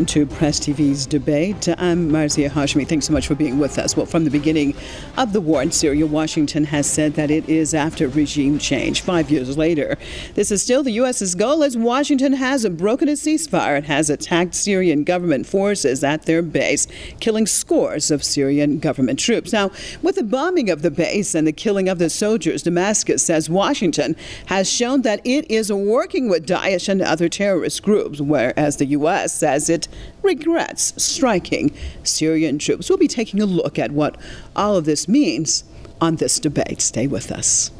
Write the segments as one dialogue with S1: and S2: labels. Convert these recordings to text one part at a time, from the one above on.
S1: To Press TV's debate. I'm Marzia Hashmi. Thanks so much for being with us. Well, from the beginning of the war in Syria, Washington has said that it is after regime change. 5 years later, this is still the U.S.'s goal as Washington has broken a ceasefire and has attacked Syrian government forces at their base, killing scores of Syrian government troops. Now, with the bombing of the base and the killing of the soldiers, Damascus says Washington has shown that it is working with Daesh and other terrorist groups, whereas the U.S. says it regrets striking Syrian troops. We'll be taking a look at what all of this means on this debate. Stay with us.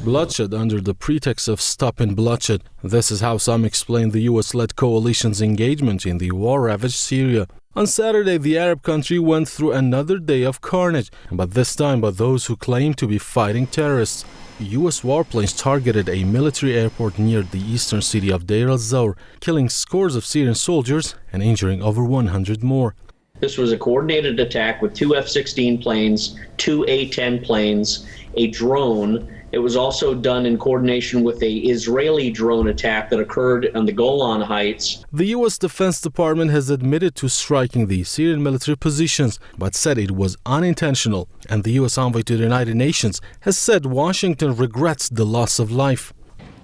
S2: Bloodshed under the pretext of stopping bloodshed. This is how some explain the U.S.-led coalition's engagement in the war-ravaged Syria. On Saturday, the Arab country went through another day of carnage, but this time by those who claim to be fighting terrorists. U.S. warplanes targeted a military airport near the eastern city of Deir el-Zor, killing scores of Syrian soldiers and injuring over 100 more.
S3: This was a coordinated attack with 2 F-16 planes, 2 A-10 planes, a drone. It was also done in coordination with an Israeli drone attack that occurred on the Golan Heights.
S2: The U.S. Defense Department has admitted to striking the Syrian military positions, but said it was unintentional. And the U.S. envoy to the United Nations has said Washington regrets the loss of life.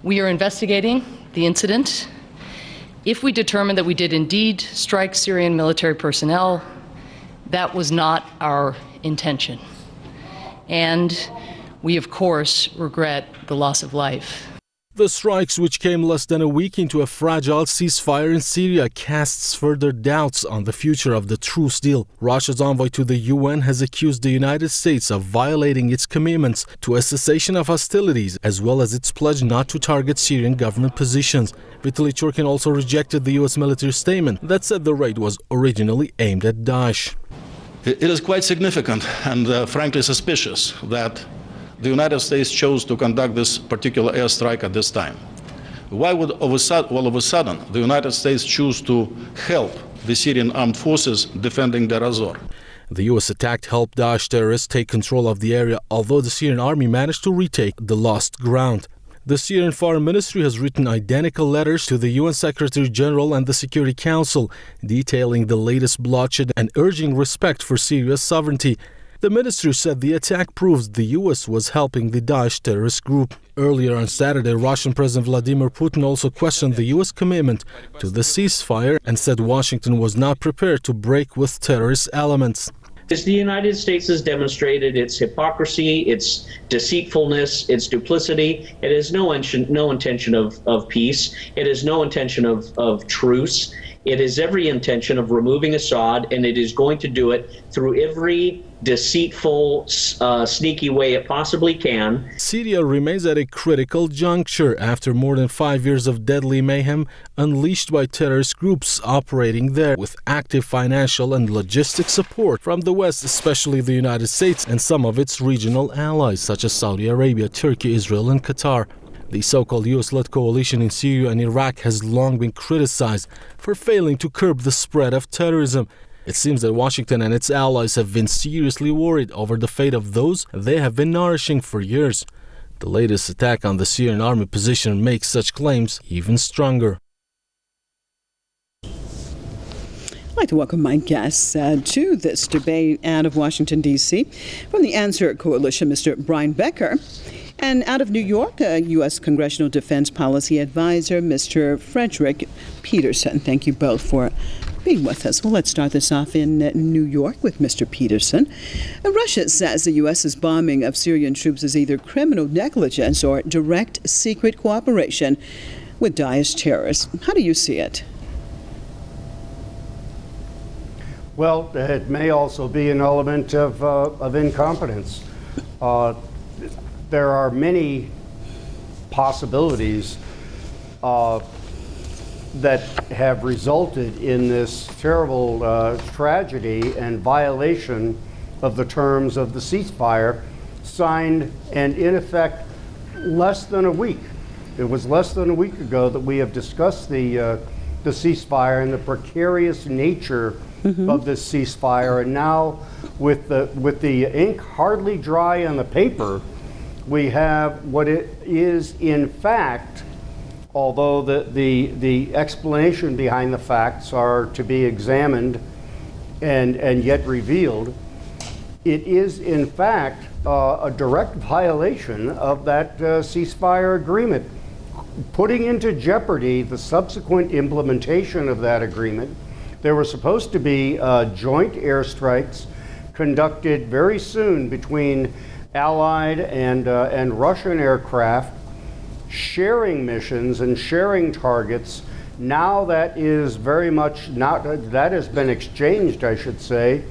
S4: We are investigating the incident. If we determine that we did indeed strike Syrian military personnel, that was not our intention. And we, of course, regret the loss of life.
S2: The strikes, which came less than a week into a fragile ceasefire in Syria, casts further doubts on the future of the truce deal. Russia's envoy to the UN has accused the United States of violating its commitments to a cessation of hostilities, as well as its pledge not to target Syrian government positions. Vitaly Churkin also rejected the U.S. military statement that said the raid was originally aimed at Daesh.
S5: It is quite significant and frankly suspicious that the United States chose to conduct this particular airstrike at this time. Why would all of a sudden the United States choose to help the Syrian armed forces defending Deir el-Zor?
S2: The U.S. attack helped Daesh terrorists take control of the area, although the Syrian army managed to retake the lost ground. The Syrian Foreign Ministry has written identical letters to the UN Secretary General and the Security Council, detailing the latest bloodshed and urging respect for Syria's sovereignty. The ministry said the attack proves the U.S. was helping the Daesh terrorist group. Earlier on Saturday, Russian President Vladimir Putin also questioned the U.S. commitment to the ceasefire and said Washington was not prepared to break with terrorist elements.
S3: The United States has demonstrated its hypocrisy, its deceitfulness, its duplicity. It has no intention of peace. It has no intention of truce. It has every intention of removing Assad, and it is going to do it through every deceitful, sneaky way it possibly can.
S2: Syria remains at a critical juncture after more than 5 years of deadly mayhem unleashed by terrorist groups operating there, with active financial and logistic support from the West, especially the United States and some of its regional allies such as Saudi Arabia, Turkey, Israel, and Qatar. The so-called U.S.-led coalition in Syria and Iraq has long been criticized for failing to curb the spread of terrorism. It seems that Washington and its allies have been seriously worried over the fate of those they have been nourishing for years. The latest attack on the Syrian army position makes such claims even stronger.
S1: I'd like to welcome my guests to this debate out of Washington, D.C. From the Answer Coalition, Mr. Brian Becker. And out of New York, U.S. Congressional Defense Policy Advisor, Mr. Frederick Peterson. Thank you both for being with us. Well, let's start this off in New York with Mr. Peterson. Russia says the U.S.'s bombing of Syrian troops is either criminal negligence or direct secret cooperation with Daesh terrorists. How do you see it?
S6: Well, it may also be an element of incompetence. There are many possibilities that have resulted in this terrible tragedy and violation of the terms of the ceasefire signed and in effect less than a week. It was less than a week ago that we have discussed the ceasefire and the precarious nature of this ceasefire, and now with the ink hardly dry on the paper, we have what it is in fact although the explanation behind the facts are to be examined and yet revealed, it is in fact a direct violation of that ceasefire agreement, putting into jeopardy the subsequent implementation of that agreement. There were supposed to be joint airstrikes conducted very soon between Allied and Russian aircraft, sharing missions and sharing targets. Now that is very much not, that has been exchanged, I should say,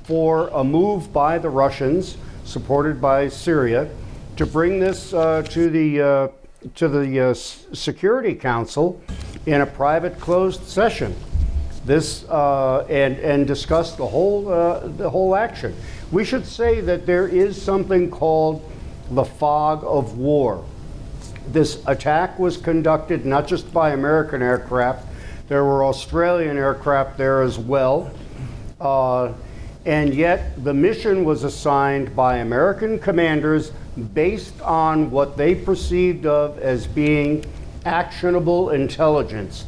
S6: for a move by the Russians, supported by Syria, to bring this to the Security Council in a private closed session. This and discuss the whole action. We should say that there is something called the fog of war. This attack was conducted not just by American aircraft, there were Australian aircraft there as well. And yet the mission was assigned by American commanders based on what they perceived of as being actionable intelligence.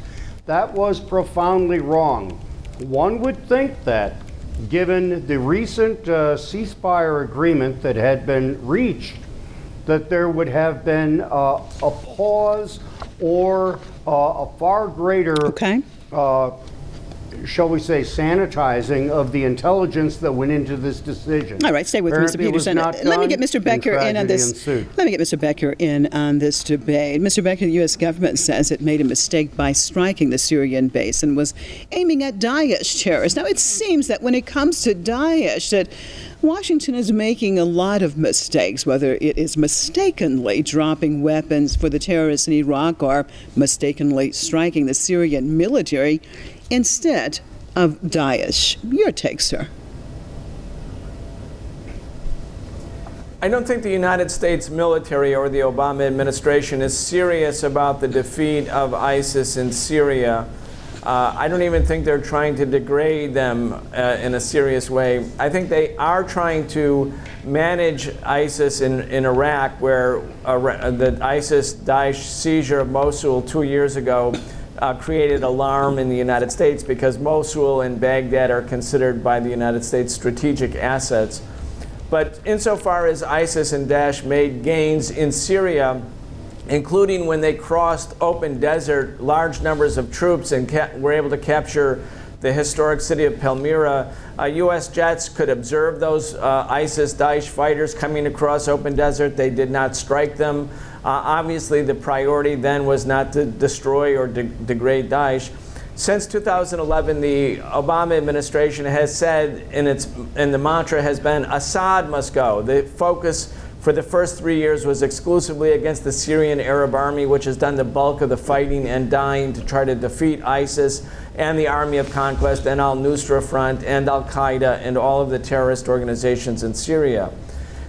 S6: That was profoundly wrong. One would think that, given the recent ceasefire agreement that had been reached, that there would have been a pause or a far greater, shall we say, sanitizing of the intelligence that went into this decision.
S1: All right, stay with Mr. Peterson. Let me get Mr. Becker in on this. Let me get Mr. Becker in on this debate. Mr. Becker, the U.S. government says it made a mistake by striking the Syrian base and was aiming at Daesh terrorists. Now, it seems that when it comes to Daesh, that Washington is making a lot of mistakes, whether it is mistakenly dropping weapons for the terrorists in Iraq or mistakenly striking the Syrian military instead of Daesh. Your take, sir.
S7: I don't think the United States military or the Obama administration is serious about the defeat of ISIS in Syria. I don't even think they're trying to degrade them in a serious way. I think they are trying to manage ISIS in Iraq, where the ISIS-Daesh seizure of Mosul 2 years ago created alarm in the United States, because Mosul and Baghdad are considered by the United States strategic assets. But insofar as ISIS and Daesh made gains in Syria, including when they crossed open desert, large numbers of troops, and were able to capture the historic city of Palmyra, U.S. jets could observe those ISIS-Daesh fighters coming across open desert. They did not strike them. Obviously, the priority then was not to destroy or degrade Daesh. Since 2011, the Obama administration has said, and the mantra has been, Assad must go. The focus for the first 3 years was exclusively against the Syrian Arab Army, which has done the bulk of the fighting and dying to try to defeat ISIS and the Army of Conquest and al-Nusra Front and Al-Qaeda and all of the terrorist organizations in Syria.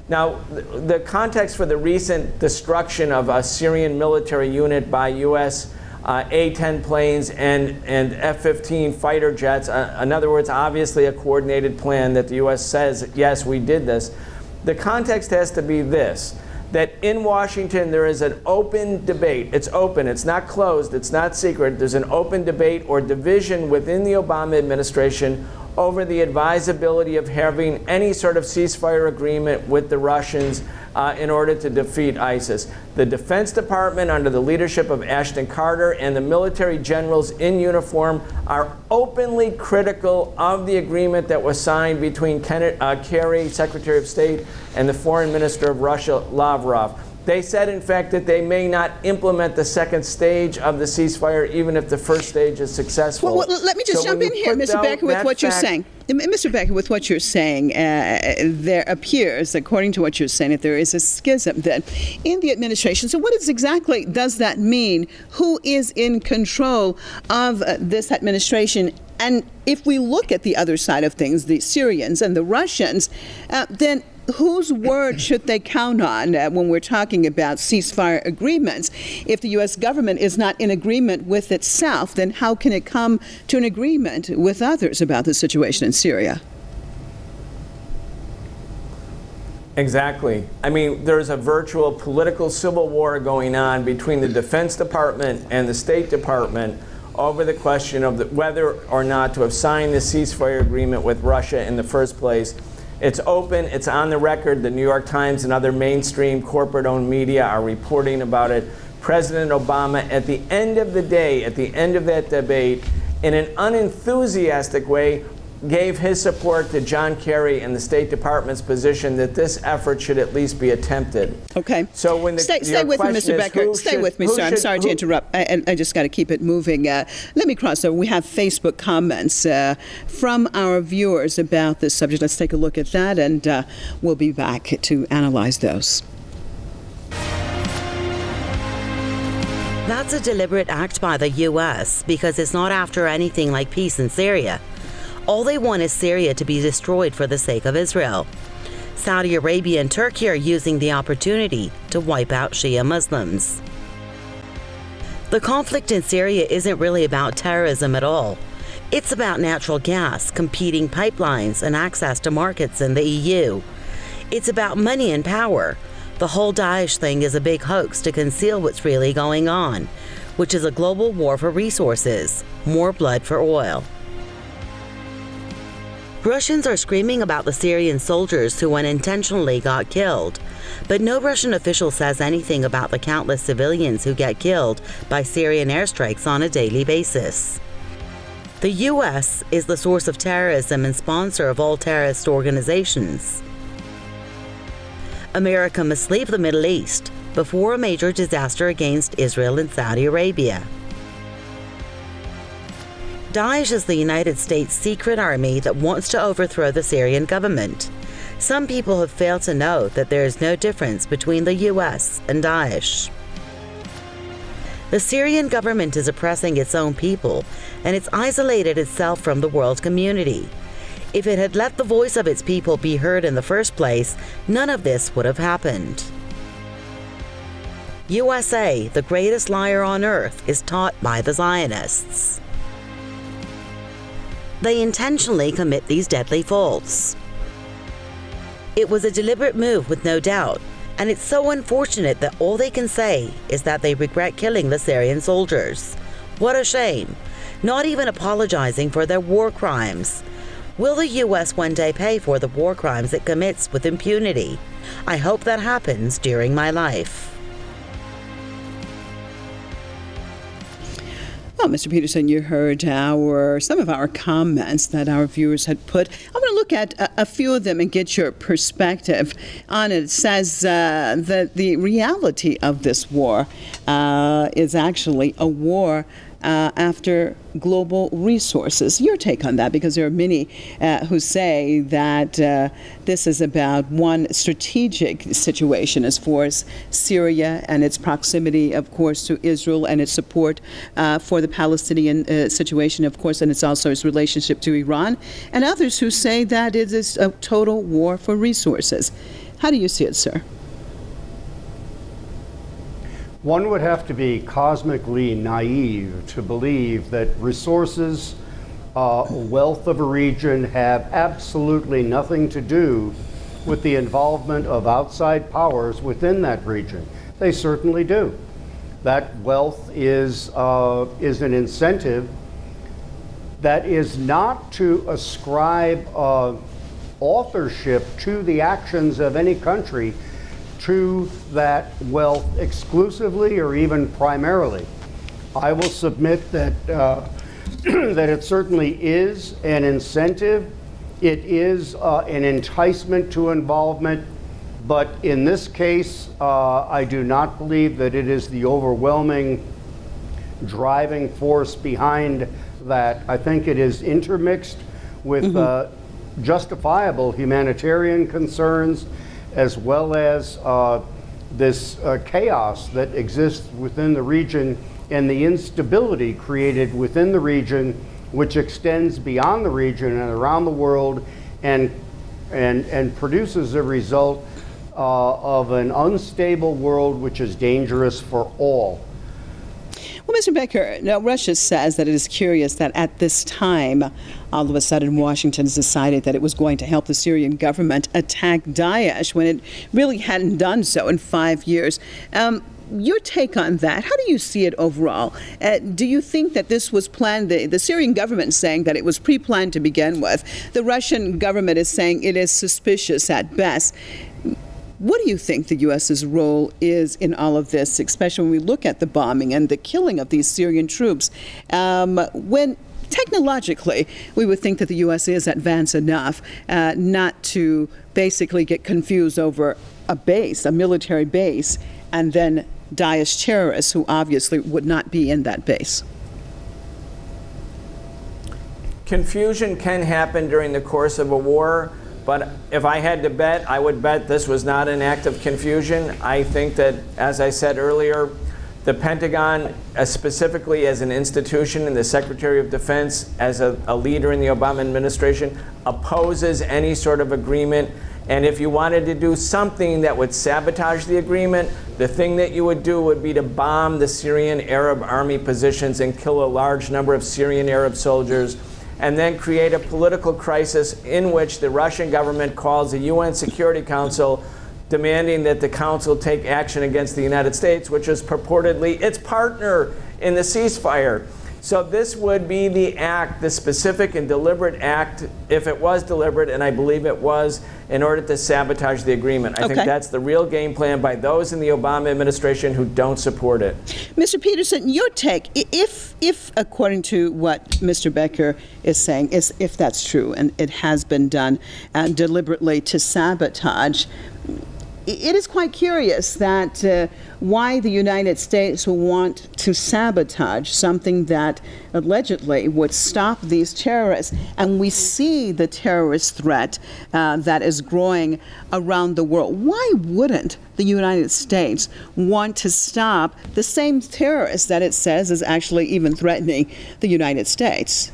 S7: Now, the context for the recent destruction of a Syrian military unit by U.S. A-10 planes and F-15 fighter jets, in other words, obviously a coordinated plan that the U.S. says, yes, we did this. The context has to be this, that in Washington there is an open debate. It's open, it's not closed, it's not secret. There's an open debate or division within the Obama administration over the advisability of having any sort of ceasefire agreement with the Russians in order to defeat ISIS. The Defense Department, under the leadership of Ashton Carter, and the military generals in uniform are openly critical of the agreement that was signed between Kerry, Secretary of State, and the Foreign Minister of Russia, Lavrov. They said, in fact, that they may not implement the second stage of the ceasefire, even if the first stage is successful.
S1: Well, let me just jump in here, Mr. Becker, with what you're saying. Mr. Becker, with what you're saying, there appears, according to what you're saying, that there is a schism then in the administration. So what exactly does that mean? Who is in control of this administration? And if we look at the other side of things, the Syrians and the Russians, then whose word should they count on when we're talking about ceasefire agreements? If the U.S. government is not in agreement with itself, then how can it come to an agreement with others about the situation in Syria?
S7: Exactly. I mean, there's a virtual political civil war going on between the Defense Department and the State Department over the question of whether or not to have signed the ceasefire agreement with Russia in the first place. It's open, it's on the record. The New York Times and other mainstream corporate-owned media are reporting about it. President Obama, at the end of the day, at the end of that debate, in an unenthusiastic way, gave his support to John Kerry and the State Department's position that this effort should at least be attempted.
S1: Okay.
S7: So when
S1: stay with me, Mr. Becker. Stay with me, sir. I'm sorry to interrupt. I just got to keep it moving. Let me cross over. We have Facebook comments from our viewers about this subject. Let's take a look at that, and we'll be back to analyze those.
S8: That's a deliberate act by the U.S. because it's not after anything like peace in Syria. All they want is Syria to be destroyed for the sake of Israel. Saudi Arabia and Turkey are using the opportunity to wipe out Shia Muslims. The conflict in Syria isn't really about terrorism at all. It's about natural gas, competing pipelines, and access to markets in the EU. It's about money and power. The whole Daesh thing is a big hoax to conceal what's really going on, which is a global war for resources, more blood for oil. Russians are screaming about the Syrian soldiers who unintentionally got killed, but no Russian official says anything about the countless civilians who get killed by Syrian airstrikes on a daily basis. The U.S. is the source of terrorism and sponsor of all terrorist organizations. America must leave the Middle East before a major disaster against Israel and Saudi Arabia. Daesh is the United States secret army that wants to overthrow the Syrian government. Some people have failed to know that there is no difference between the U.S. and Daesh. The Syrian government is oppressing its own people, and it's isolated itself from the world community. If it had let the voice of its people be heard in the first place, none of this would have happened. USA, the greatest liar on earth, is taught by the Zionists. They intentionally commit these deadly faults. It was a deliberate move with no doubt, and it's so unfortunate that all they can say is that they regret killing the Syrian soldiers. What a shame, not even apologizing for their war crimes. Will the U.S. one day pay for the war crimes it commits with impunity? I hope that happens during my life.
S1: Well, Mr. Peterson, you heard some of our comments that our viewers had put. I'm going to look at a few of them and get your perspective on it. It says that the reality of this war is actually a war after global resources. Your take on that, because there are many who say that this is about one strategic situation as far as Syria and its proximity, of course, to Israel and its support for the Palestinian situation, of course, and it's also its relationship to Iran, and others who say that it is a total war for resources. How do you see it, sir?
S6: One would have to be cosmically naive to believe that resources, wealth of a region have absolutely nothing to do with the involvement of outside powers within that region. They certainly do. That wealth is an incentive that is not to ascribe authorship to the actions of any country to that wealth exclusively or even primarily. I will submit that that it certainly is an incentive. It is an enticement to involvement, but in this case, I do not believe that it is the overwhelming driving force behind that. I think it is intermixed with justifiable humanitarian concerns, as well as this chaos that exists within the region and the instability created within the region, which extends beyond the region and around the world, and produces a result of an unstable world which is dangerous for all.
S1: Well, Mr. Becker, now Russia says that it is curious that at this time, all of a sudden, Washington has decided that it was going to help the Syrian government attack Daesh when it really hadn't done so in 5 years. Your take on that, how do you see it overall? Do you think that this was planned? The Syrian government is saying that it was pre-planned to begin with. The Russian government is saying it is suspicious at best. What do you think the U.S.'s role is in all of this, especially when we look at the bombing and the killing of these Syrian troops, when technologically we would think that the U.S. is advanced enough not to basically get confused over a base, a military base, and then Daesh terrorists who obviously would not be in that base?
S7: Confusion can happen during the course of a war, but if I had to bet, I would bet this was not an act of confusion. I think that, as I said earlier, the Pentagon, specifically as an institution, and the Secretary of Defense as a leader in the Obama administration, opposes any sort of agreement. And if you wanted to do something that would sabotage the agreement, the thing that you would do would be to bomb the Syrian Arab army positions and kill a large number of Syrian Arab soldiers, and then create a political crisis in which the Russian government calls the UN Security Council, demanding that the council take action against the United States, which is purportedly its partner in the ceasefire. So this would be the act, the specific and deliberate act, if it was deliberate, and I believe it was, in order to sabotage the agreement. I think that's the real game plan by those in the Obama administration who don't support it.
S1: Mr. Peterson, your take, if according to what Mr. Becker is saying, if that's true, and it has been done deliberately to sabotage, it is quite curious that why the United States will want to sabotage something that allegedly would stop these terrorists. And we see the terrorist threat that is growing around the world. Why wouldn't the United States want to stop the same terrorists that it says is actually even threatening the United States?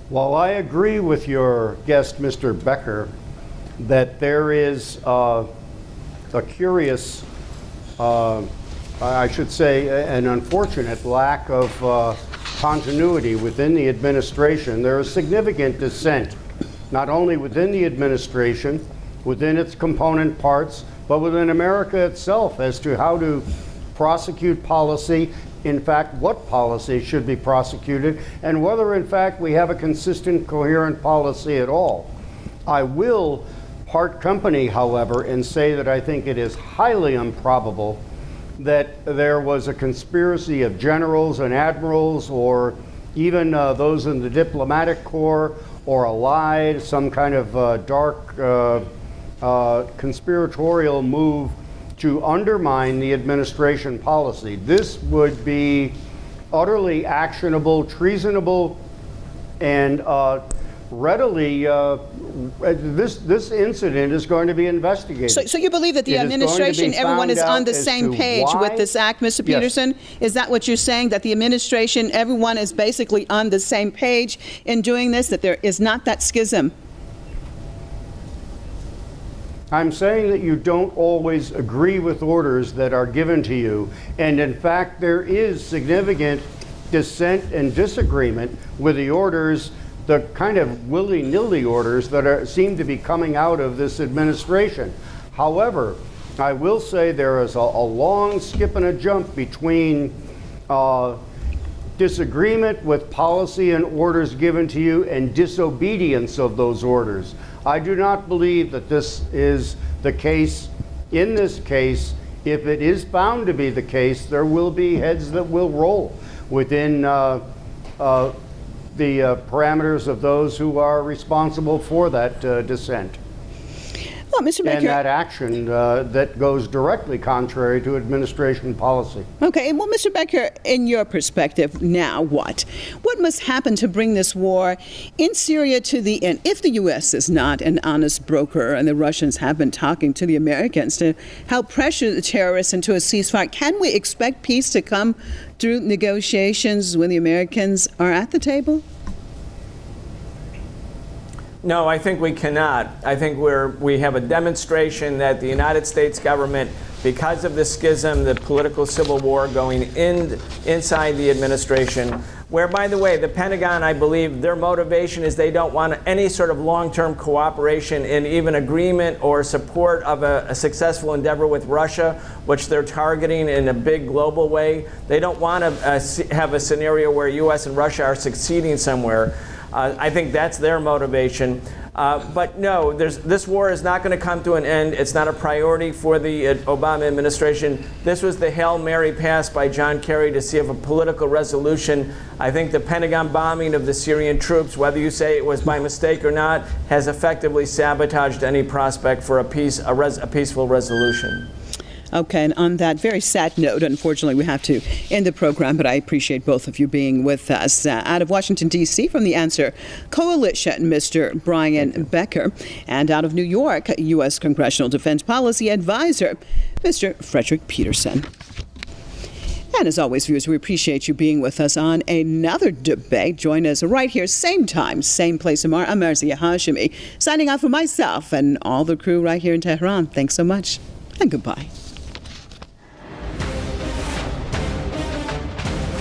S6: While I agree with your guest, Mr. Becker, that there is a curious, I should say, an unfortunate lack of continuity within the administration. There is significant dissent, not only within the administration, within its component parts, but within America itself as to how to prosecute policy, in fact, what policy should be prosecuted, and whether, in fact, we have a consistent, coherent policy at all. I will part company, however, and say that I think it is highly improbable that there was a conspiracy of generals and admirals, or even those in the diplomatic corps, or allied, some kind of dark conspiratorial move to undermine the administration policy. This would be utterly actionable, treasonable, and readily, this incident is going to be investigated.
S1: So you believe that the administration, everyone is on the same page with this act, Mr. Peterson? Yes. Is that what you're saying, that the administration, everyone is basically on the same page in doing this, that there is not that schism?
S6: I'm saying that you don't always agree with orders that are given to you. And in fact, there is significant dissent and disagreement with the orders, the kind of willy-nilly orders that seem to be coming out of this administration. However, I will say there is a long skip and a jump between disagreement with policy and orders given to you and disobedience of those orders. I do not believe that this is the case. In this case, if it is found to be the case, there will be heads that will roll within the parameters of those who are responsible for that dissent.
S1: Well, Mr. Becker,
S6: and that action that goes directly contrary to administration policy.
S1: Okay, well, Mr. Becker, in your perspective, now what? What must happen to bring this war in Syria to the end? If the U.S. is not an honest broker and the Russians have been talking to the Americans to help pressure the terrorists into a ceasefire, can we expect peace to come through negotiations when the Americans are at the table?
S7: No, I think we cannot. I think we have a demonstration that the United States government because of the schism, the political civil war going inside the administration, where, by the way, the Pentagon, I believe, their motivation is they don't want any sort of long-term cooperation in even agreement or support of a successful endeavor with Russia, which they're targeting in a big global way. They don't want to have a scenario where U.S. and Russia are succeeding somewhere. I think that's their motivation. But no, this war is not going to come to an end. It's not a priority for the Obama administration. This was the Hail Mary pass by John Kerry to see if a political resolution. I think the Pentagon bombing of the Syrian troops, whether you say it was by mistake or not, has effectively sabotaged any prospect for a peaceful resolution.
S1: Okay, and on that very sad note, unfortunately, we have to end the program, but I appreciate both of you being with us. Out of Washington, D.C., from the Answer Coalition, Mr. Brian Becker, and out of New York, U.S. Congressional Defense Policy Advisor, Mr. Frederick Peterson. And as always, viewers, we appreciate you being with us on another debate. Join us right here, same time, same place tomorrow. I'm Marzieh Hashemi, signing off for myself and all the crew right here in Tehran. Thanks so much, and goodbye.